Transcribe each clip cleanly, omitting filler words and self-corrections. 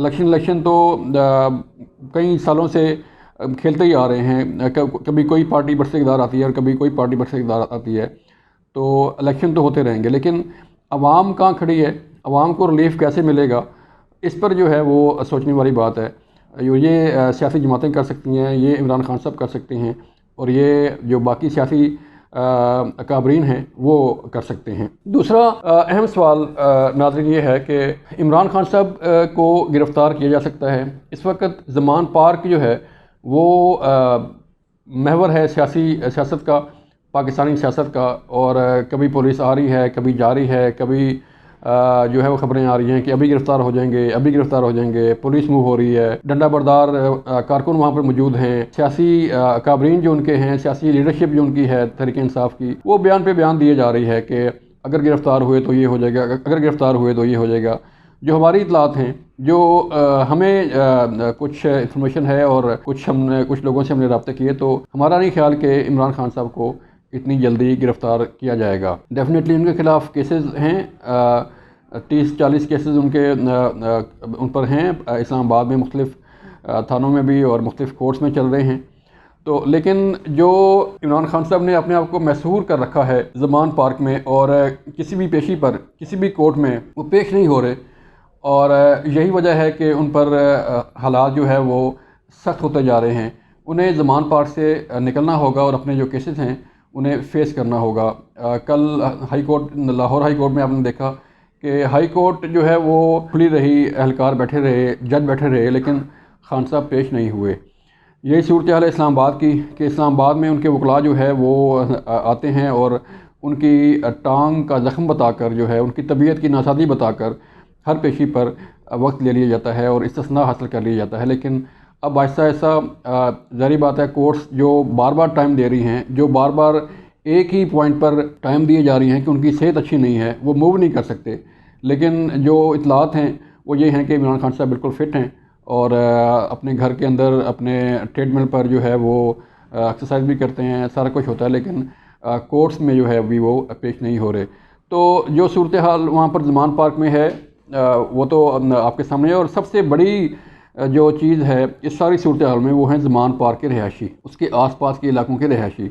Election تو کئی سالوں سے کھیلتے ہی آ رہے ہیں، کبھی کوئی پارٹی برسے اقتدار آتی ہے اور کبھی کوئی پارٹی برسے اقتدار آتی ہے، تو الیکشن تو ہوتے رہیں گے، لیکن عوام کہاں کھڑی ہے، عوام کو ریلیف کیسے ملے گا، اس پر جو ہے وہ سوچنے والی بات ہے۔ یہ سیاسی جماعتیں کر سکتی ہیں، یہ عمران خان صاحب کر سکتے ہیں، اور یہ جو باقی سیاسی اکابرین ہیں وہ کر سکتے ہیں۔ دوسرا اہم سوال ناظرین یہ ہے کہ عمران خان صاحب کو گرفتار کیا جا سکتا ہے۔ اس وقت زمان پارک جو ہے وہ محور ہے سیاست کا، پاکستانی سیاست کا، اور کبھی پولیس آ رہی ہے، کبھی جا رہی ہے، کبھی جو ہے وہ خبریں آ رہی ہیں کہ ابھی گرفتار ہو جائیں گے، ابھی گرفتار ہو جائیں گے، پولیس موو ہو رہی ہے، ڈنڈا بردار کارکن وہاں پر موجود ہیں، سیاسی اکابرین جو ان کے ہیں، سیاسی لیڈرشپ جو ان کی ہے تحریک انصاف کی، وہ بیان پہ بیان دیے جا رہی ہے کہ اگر گرفتار ہوئے تو یہ ہو جائے گا، اگر گرفتار ہوئے تو یہ ہو جائے گا۔ جو ہماری اطلاعات ہیں، جو ہمیں کچھ انفارمیشن ہے اور کچھ لوگوں سے ہم نے رابطے کیے، تو ہمارا نہیں خیال کہ عمران خان صاحب کو اتنی جلدی گرفتار کیا جائے گا۔ ڈیفینیٹلی ان کے خلاف کیسز ہیں، 30-40 کیسز ان پر ہیں، اسلام آباد میں مختلف تھانوں میں بھی اور مختلف کورٹس میں چل رہے ہیں۔ تو لیکن جو عمران خان صاحب نے اپنے آپ کو محصور کر رکھا ہے زمان پارک میں، اور کسی بھی پیشی پر کسی بھی کورٹ میں وہ پیش نہیں ہو رہے، اور یہی وجہ ہے کہ ان پر حالات جو ہے وہ سخت ہوتے جا رہے ہیں۔ انہیں زمان پارک سے نکلنا ہوگا اور اپنے جو کیسز ہیں انہیں فیس کرنا ہوگا۔ کل high court, Lahore high court میں آپ نے دیکھا کہ ہائی کورٹ جو ہے وہ کھلی رہی، اہلکار بیٹھے رہے، جج بیٹھے رہے، لیکن خان صاحب پیش نہیں ہوئے۔ یہی صورتحال ہے اسلام آباد کی، کہ اسلام آباد میں ان کے وکلاء جو ہے وہ آتے ہیں اور ان کی ٹانگ کا زخم بتا کر، جو ہے ان کی طبیعت کی ناسازی بتا کر ہر پیشی پر وقت لے لیا جاتا ہے اور استثناء حاصل کر لیا جاتا ہے۔ لیکن اب آہستہ آہستہ ظاہری بات ہے، کورٹس جو بار بار ٹائم دے رہی ہیں، جو بار بار ایک ہی پوائنٹ پر ٹائم دیے جا رہی ہیں کہ ان کی صحت اچھی نہیں ہے، وہ موو نہیں کر سکتے، لیکن جو اطلاعات ہیں وہ یہ ہیں کہ عمران خان صاحب بالکل فٹ ہیں اور اپنے گھر کے اندر اپنے ٹریڈ مل پر جو ہے وہ ایکسرسائز بھی کرتے ہیں، سارا کچھ ہوتا ہے، لیکن کورٹس میں جو ہے ابھی وہ پیش نہیں ہو رہے۔ تو جو صورتحال وہاں پر زمان پارک میں ہے وہ تو آپ کے سامنے ہے، اور سب سے بڑی جو چیز ہے اس ساری صورتحال میں وہ ہیں زمان پارک کے رہائشی، اس کے آس پاس کے علاقوں کے رہائشی،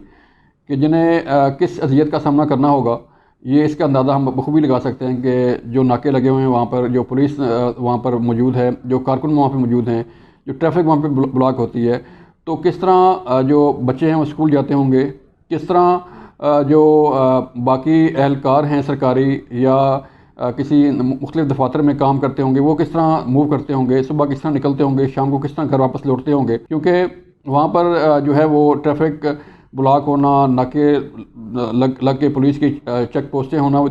کہ جنہیں کس اذیت کا سامنا کرنا ہوگا۔ یہ اس کا اندازہ ہم بخوبی لگا سکتے ہیں کہ جو ناکے لگے ہوئے ہیں وہاں پر، جو پولیس وہاں پر موجود ہے، جو کارکن وہاں پہ موجود ہیں، جو ٹریفک وہاں پہ بلاک ہوتی ہے، تو کس طرح جو بچے ہیں وہ اسکول جاتے ہوں گے، کس طرح جو باقی اہلکار ہیں سرکاری یا کسی مختلف دفاتر میں کام کرتے ہوں گے، وہ کس طرح موو کرتے ہوں گے، صبح کس طرح نکلتے ہوں گے، شام کو کس طرح گھر واپس لوٹتے ہوں گے، کیونکہ وہاں پر جو ہے وہ ٹریفک بلاک ہونا، ناکے لگ کے پولیس کی چیک پوسٹیں ہونا، وہ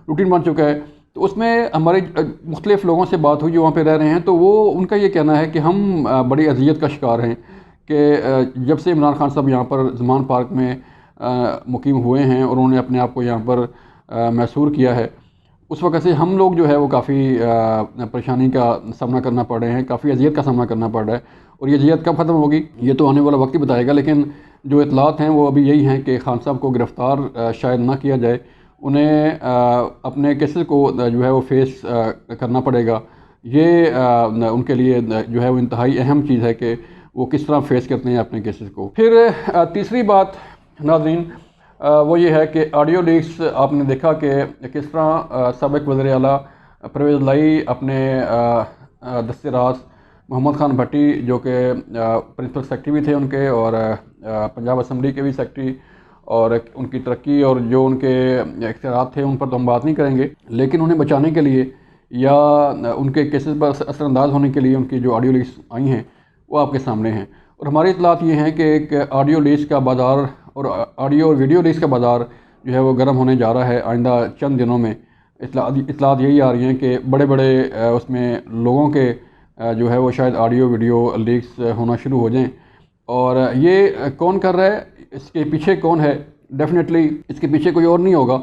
روٹین بن چکا ہے۔ تو اس میں ہمارے مختلف لوگوں سے بات ہوئی جو وہاں پہ رہ رہے ہیں، تو وہ ان کا یہ کہنا ہے کہ ہم بڑی اذیت کا شکار ہیں، کہ جب سے عمران خان صاحب یہاں پر زمان پارک میں مقیم ہوئے ہیں اور انہوں نے اپنے آپ کو یہاں پر محصور کیا ہے، اس وقت سے ہم لوگ جو ہے وہ کافی پریشانی کا سامنا کرنا پڑ رہے ہیں، کافی اذیت کا سامنا کرنا پڑ رہا ہے، اور یہ اذیت کب ختم ہوگی یہ تو آنے والا وقت ہی بتائے گا۔ لیکن جو اطلاعات ہیں وہ ابھی یہی ہیں کہ خان صاحب کو گرفتار شاید نہ کیا جائے، انہیں اپنے کیسز کو جو ہے وہ فیس کرنا پڑے گا۔ یہ ان کے لیے جو ہے وہ انتہائی اہم چیز ہے کہ وہ کس طرح فیس کرتے ہیں اپنے کیسز کو۔ پھر تیسری بات ناظرین وہ یہ ہے کہ آڈیو لیکس آپ نے دیکھا کہ کس طرح سابق وزیر اعلیٰ پرویز الہی اپنے دست راز محمد خان بھٹی، جو کہ پرنسپل سیکرٹری بھی تھے ان کے اور پنجاب اسمبلی کے بھی سیکرٹری، اور ان کی ترقی اور جو ان کے اختیارات تھے ان پر تو ہم بات نہیں کریں گے، لیکن انہیں بچانے کے لیے یا ان کے کیسز پر اثر انداز ہونے کے لیے ان کی جو آڈیو لیکس آئی ہیں وہ آپ کے سامنے ہیں۔ اور ہماری اطلاعات یہ ہیں کہ ایک آڈیو لیکس کا بازار اور آڈیو اور ویڈیو لیکس کا بازار جو ہے وہ گرم ہونے جا رہا ہے آئندہ چند دنوں میں۔ اطلاعات یہی آ رہی ہیں کہ بڑے بڑے اس میں لوگوں کے جو ہے وہ شاید آڈیو ویڈیو لیکس ہونا شروع ہو جائیں، اور یہ کون کر رہا ہے، اس کے پیچھے کون ہے؟ ڈیفینیٹلی اس کے پیچھے کوئی اور نہیں ہوگا،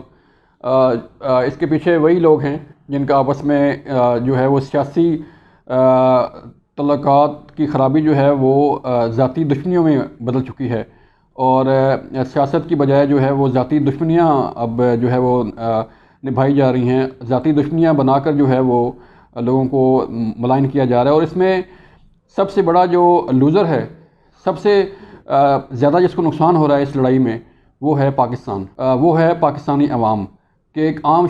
اس کے پیچھے وہی لوگ ہیں جن کا آپس میں جو ہے وہ سیاسی تعلقات کی خرابی جو ہے وہ ذاتی دشمنیوں میں بدل چکی ہے، اور سیاست کی بجائے جو ہے وہ ذاتی دشمنیاں اب جو ہے وہ نبھائی جا رہی ہیں، ذاتی دشمنیاں بنا کر جو ہے وہ لوگوں کو ملائن کیا جا رہا ہے، اور اس میں سب سے بڑا جو لوزر ہے، سب سے زیادہ جس کو نقصان ہو رہا ہے اس لڑائی میں، وہ ہے پاکستان، وہ ہے پاکستانی عوام، کہ ایک عام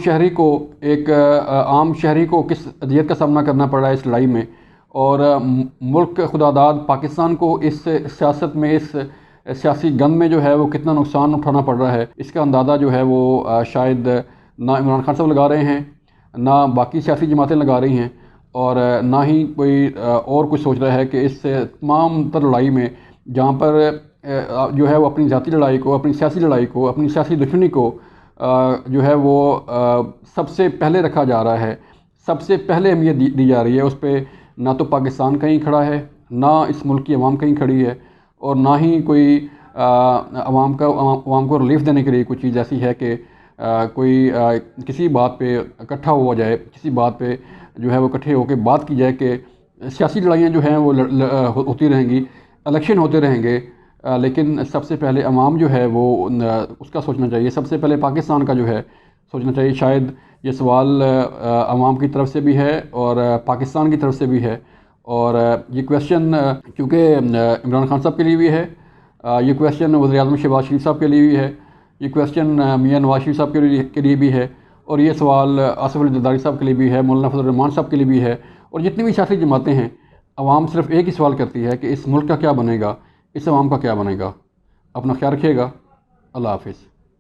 شہری کو کس اذیت کا سامنا کرنا پڑ رہا ہے اس لڑائی میں، اور ملک خدا داد پاکستان کو اس سیاست میں، اس سیاسی گند میں جو ہے وہ کتنا نقصان اٹھانا پڑ رہا ہے، اس کا اندازہ جو ہے وہ شاید نہ عمران خان صاحب لگا رہے ہیں، نہ باقی سیاسی جماعتیں لگا رہی ہیں، اور نہ ہی کوئی اور کچھ سوچ رہا ہے کہ اس تمام تر لڑائی میں، جہاں پر جو ہے وہ اپنی ذاتی لڑائی کو، اپنی سیاسی لڑائی کو، اپنی سیاسی دشمنی کو جو ہے وہ سب سے پہلے رکھا جا رہا ہے، سب سے پہلے اہمیت دی جا رہی ہے، اس پہ نہ تو پاکستان کہیں کھڑا ہے، نہ اس ملک کی عوام کہیں کھڑی ہے، اور نہ ہی کوئی عوام کو ریلیف دینے کے لیے کوئی چیز ایسی ہے کہ کوئی کسی بات پہ اکٹھا ہوا جائے، کسی بات پہ جو ہے وہ اکٹھے ہو کے بات کی جائے کہ سیاسی لڑائیاں جو ہیں وہ ہوتی رہیں گی، الیکشن ہوتے رہیں گے، لیکن سب سے پہلے عوام جو ہے وہ اس کا سوچنا چاہیے، سب سے پہلے پاکستان کا جو ہے سوچنا چاہیے۔ شاید یہ سوال عوام کی طرف سے بھی ہے اور پاکستان کی طرف سے بھی ہے، اور یہ کویسچن کیونکہ عمران خان صاحب کے لیے بھی ہے، یہ کویسچن وزیر اعظم شہباز شریف صاحب کے لیے بھی ہے، یہ کویسچن میاں نواز شریف صاحب کے لیے بھی ہے، اور یہ سوال آصف علی زرداری صاحب کے لیے بھی ہے، مولانا فضل الرحمان صاحب کے لیے بھی ہے، اور جتنی بھی سیاسی جماعتیں ہیں، عوام صرف ایک ہی سوال کرتی ہے کہ اس ملک کا کیا بنے گا، اس عوام کا کیا بنے گا۔ اپنا خیال رکھیے گا، اللہ حافظ۔